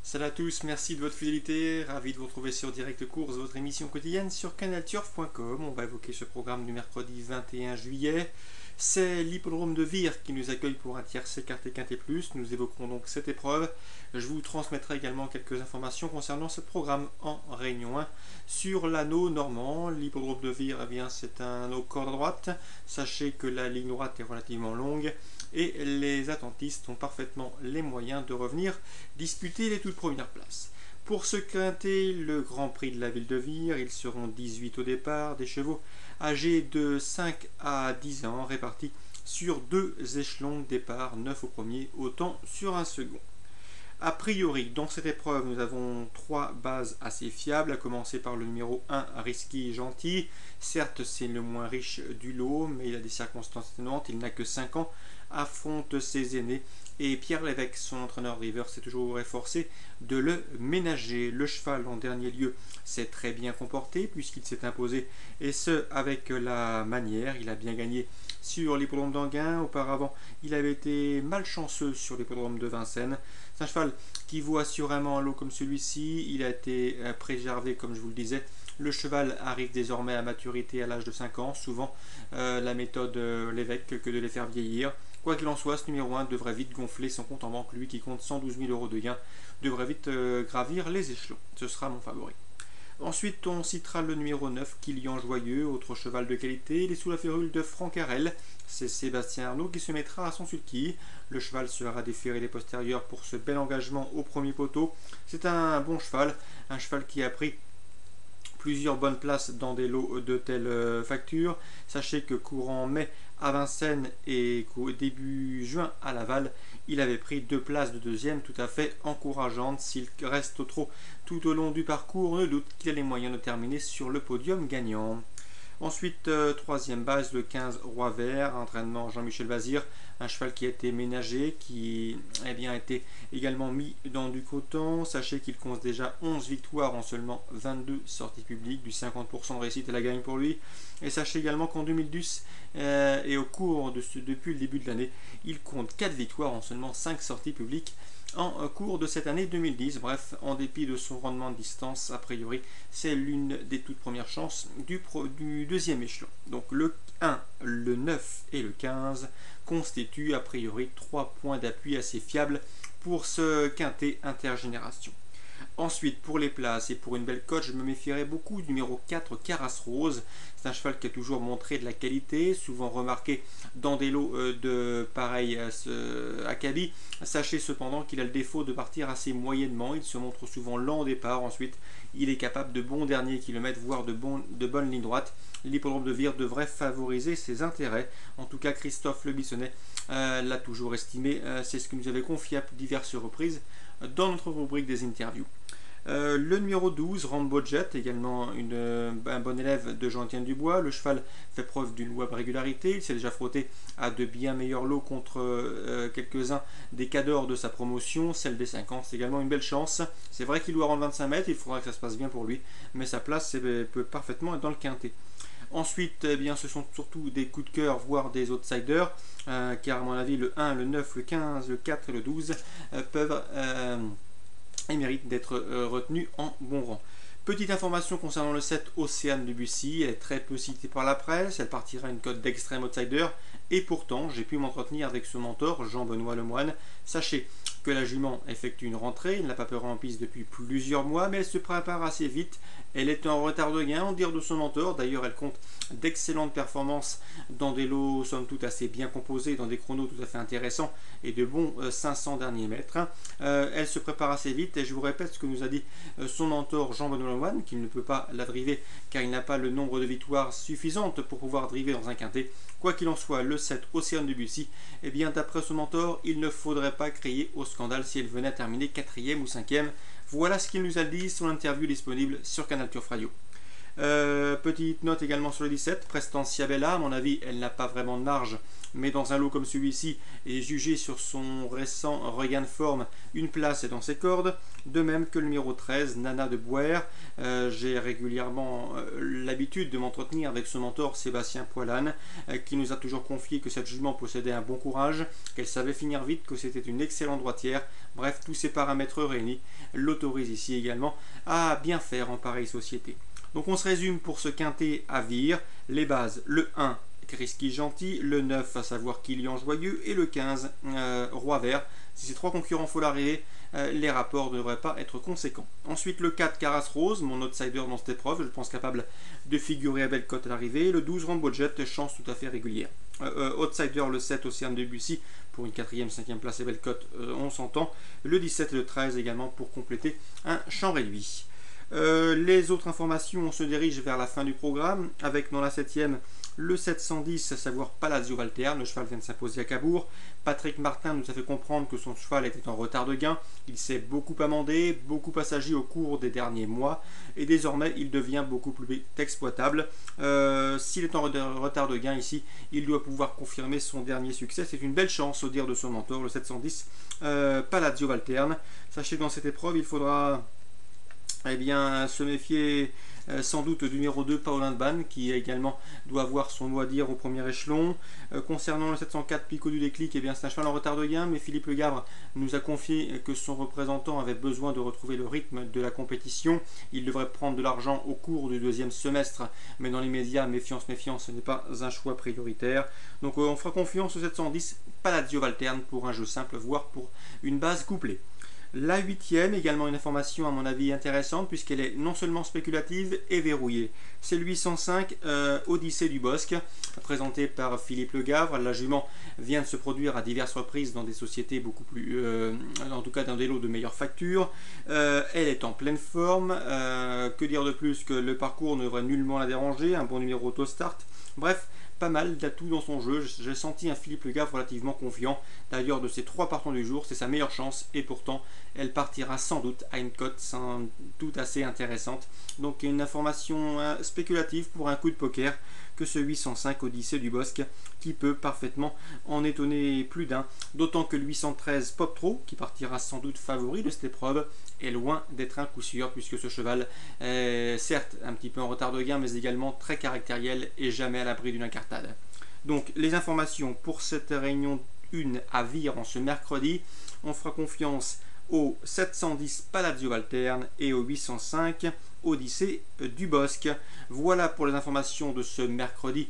Salut à tous, merci de votre fidélité, ravi de vous retrouver sur Direct Course, votre émission quotidienne sur canalturf.com. On va évoquer ce programme du mercredi 21 juillet. C'est l'hippodrome de Vire qui nous accueille pour un tiercé écarté quinté plus. Nous évoquerons donc cette épreuve. Je vous transmettrai également quelques informations concernant ce programme en Réunion 1. Sur l'anneau normand, l'hippodrome de Vire, c'est un anneau corde à droite. Sachez que la ligne droite est relativement longue et les attentistes ont parfaitement les moyens de revenir disputer les toutes premières places. Pour ce quintet, le Grand Prix de la ville de Vire, ils seront 18 au départ, des chevaux âgés de 5 à 10 ans, répartis sur deux échelons de départ, 9 au premier, autant sur un second. A priori, dans cette épreuve, nous avons trois bases assez fiables, à commencer par le numéro 1, Risky Gentil. Certes, c'est le moins riche du lot, mais il a des circonstances atténuantes, il n'a que 5 ans, affronte ses aînés, et Pierre Lévesque, son entraîneur driver, s'est toujours efforcé de le ménager. Le cheval, en dernier lieu, s'est très bien comporté, puisqu'il s'est imposé, et ce, avec la manière. Il a bien gagné sur l'hippodrome d'Anguin. Auparavant, il avait été malchanceux sur l'hippodrome de Vincennes. C'est un cheval qui vaut assurément un lot comme celui-ci. Il a été préservé, comme je vous le disais. Le cheval arrive désormais à maturité à l'âge de 5 ans. Souvent, la méthode Lévesque que de les faire vieillir. Quoi qu'il en soit, ce numéro 1 devrait vite gonfler son compte en banque. Lui qui compte 112 000 € de gains devrait vite gravir les échelons. Ce sera mon favori. Ensuite, on citera le numéro 9, Kilian Joyeux, autre cheval de qualité. Il est sous la férule de Franck Harel. C'est Sébastien Arnaud qui se mettra à son sulky. Le cheval sera déféré des postérieurs pour ce bel engagement au premier poteau. C'est un bon cheval, un cheval qui a pris plusieurs bonnes places dans des lots de telle facture. Sachez que courant mai à Vincennes et début juin à Laval, il avait pris 2 places de deuxième tout à fait encourageantes. S'il reste au trot tout au long du parcours, on ne doute qu'il a les moyens de terminer sur le podium gagnant. Ensuite, troisième base, le 15 Roi Vert, entraînement Jean-Michel Bazir, un cheval qui a été ménagé, qui a été également mis dans du coton. Sachez qu'il compte déjà 11 victoires en seulement 22 sorties publiques, du 50% de réussite à la gagne pour lui. Et sachez également qu'en 2010 et au cours depuis le début de l'année, il compte 4 victoires en seulement 5 sorties publiques en cours de cette année 2010. Bref, en dépit de son rendement de distance, a priori, c'est l'une des toutes premières chances du deuxième échelon. Donc le 1, le 9 et le 15 constituent a priori 3 points d'appui assez fiables pour ce quintet intergénération. Ensuite, pour les places et pour une belle cote, je me méfierais beaucoup du numéro 4, Carasse Rose. C'est un cheval qui a toujours montré de la qualité, souvent remarqué dans des lots de pareil acabit. Sachez cependant qu'il a le défaut de partir assez moyennement. Il se montre souvent lent au départ. Ensuite, il est capable de bons derniers kilomètres, voire de bonnes lignes droites. L'hippodrome de Vire devrait favoriser ses intérêts. En tout cas, Christophe Le Bissonnet l'a toujours estimé. C'est ce que nous avait confié à diverses reprises dans notre rubrique des interviews. Le numéro 12, Rambo Jet, également un bon élève de Jean-Étienne Dubois. Le cheval fait preuve d'une louable régularité. Il s'est déjà frotté à de bien meilleurs lots contre quelques-uns des cadors de sa promotion. Celle des 5 ans, c'est également une belle chance. C'est vrai qu'il doit rendre 25 mètres, il faudra que ça se passe bien pour lui, mais sa place peut parfaitement être dans le quintet. Ensuite, ce sont surtout des coups de cœur, voire des outsiders, car à mon avis, le 1, le 9, le 15, le 4 et le 12 peuvent et méritent d'être retenus en bon rang. Petite information concernant le 7, Océane de Bussy, elle est très peu citée par la presse, elle partira une cote d'extrême outsider, et pourtant j'ai pu m'entretenir avec son mentor, Jean-Benoît Lemoine. Sachez que la jument effectue une rentrée, il n'a pas peur en piste depuis plusieurs mois, mais elle se prépare assez vite, elle est en retard de gain, en dire de son mentor. D'ailleurs elle compte d'excellentes performances dans des lots somme toute assez bien composés, dans des chronos tout à fait intéressants et de bons 500 derniers mètres. Elle se prépare assez vite, et je vous répète ce que nous a dit son mentor Jean-Benoît Lemoine, qu'il ne peut pas la driver car il n'a pas le nombre de victoires suffisantes pour pouvoir driver dans un quintet. Quoi qu'il en soit, le 7, Océane de Bussy, d'après son mentor, il ne faudrait pas crier au scandale si elle venait à terminer 4e ou 5e. Voilà ce qu'il nous a dit, son interview disponible sur Canal Turf Radio. Petite note également sur le 17, Prestancia Bella. À mon avis, elle n'a pas vraiment de marge, mais dans un lot comme celui-ci, et jugé sur son récent regain de forme, une place est dans ses cordes. De même que le numéro 13, Nana de Boer. J'ai régulièrement l'habitude de m'entretenir avec son mentor Sébastien Poilane, qui nous a toujours confié que cette jument possédait un bon courage, qu'elle savait finir vite, que c'était une excellente droitière. Bref, tous ces paramètres réunis l'autorisent ici également à bien faire en pareille société. Donc on se résume pour ce quintet à Vire. Les bases, le 1, Krisky Gentil, le 9, à savoir Kilian Joyeux, et le 15, Roi Vert. Si ces trois concurrents font l'arrivée, les rapports ne devraient pas être conséquents. Ensuite, le 4, Caras Rose, mon outsider dans cette épreuve, je pense capable de figurer à belle cote à l'arrivée. Le 12, Rambo Jet, chance tout à fait régulière. Outsider, le 7, Océane de Bussy, pour une 4e, 5e place et belle cote, on s'entend. Le 17 et le 13 également pour compléter un champ réduit. Les autres informations, on se dirige vers la fin du programme, avec dans la 7e le 710, à savoir Palazzo Valterne. Le cheval vient de s'imposer à Cabourg. Patrick Martin nous a fait comprendre que son cheval était en retard de gain. Il s'est beaucoup amendé, beaucoup assagi au cours des derniers mois, et désormais il devient beaucoup plus exploitable. S'il est en retard de gain ici, il doit pouvoir confirmer son dernier succès. C'est une belle chance au dire de son mentor, le 710 Palazzo Valterne. Sachez que dans cette épreuve, il faudra se méfier sans doute du numéro 2, Paulin de Banne, qui également doit avoir son mot à dire au premier échelon. Concernant le 704, Picot du Déclic, c'est un cheval en retard de gain, mais Philippe Le Gavre nous a confié que son représentant avait besoin de retrouver le rythme de la compétition. Il devrait prendre de l'argent au cours du 2e semestre, mais dans l'immédiat, méfiance, ce n'est pas un choix prioritaire. Donc on fera confiance au 710, Palazzo Valterne, pour un jeu simple, voire pour une base couplée. La 8e, également une information à mon avis intéressante, puisqu'elle est non seulement spéculative et verrouillée. C'est le 805 Odyssée du Bosque, présenté par Philippe Le Gavre. La jument vient de se produire à diverses reprises dans des sociétés beaucoup plus, en tout cas dans des lots de meilleure facture. Elle est en pleine forme. Que dire de plus que le parcours ne devrait nullement la déranger, un bon numéro auto-start. Bref, pas mal d'atouts dans son jeu. J'ai senti un Philippe Le Gavre relativement confiant. D'ailleurs, de ses 3 partants du jour, c'est sa meilleure chance, et pourtant elle partira sans doute à une cote sans doute assez intéressante. Donc une information spéculative pour un coup de poker que ce 805 Odyssée du Bosque, qui peut parfaitement en étonner plus d'un, d'autant que le 813 Pop Trop, qui partira sans doute favori de cette épreuve, est loin d'être un coup sûr, puisque ce cheval est certes un petit peu en retard de gain, mais également très caractériel et jamais à l'abri d'une incartade. Donc les informations pour cette réunion 1 à Vire en ce mercredi, on fera confiance au 710 Palazzo Valterne et au 805 Odyssée du Bosque. Voilà pour les informations de ce mercredi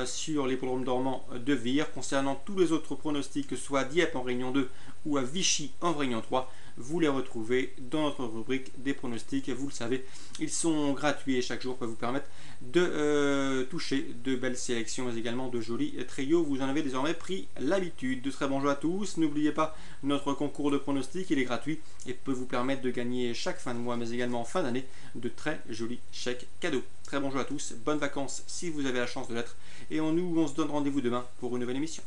sur l'hippodrome dormant de Vire. Concernant tous les autres pronostics, que ce soit à Dieppe en réunion 2 ou à Vichy en réunion 3, vous les retrouvez dans notre rubrique des pronostics. Vous le savez, ils sont gratuits et chaque jour peut vous permettre de toucher de belles sélections, mais également de jolis trios. Vous en avez désormais pris l'habitude. De très bons jeux à tous. N'oubliez pas notre concours de pronostics, il est gratuit et peut vous permettre de gagner chaque fin de mois, mais également en fin d'année, de très jolis chèques cadeaux. Très bons jeux à tous, bonnes vacances si vous avez la chance de l'être, et on se donne rendez-vous demain pour une nouvelle émission.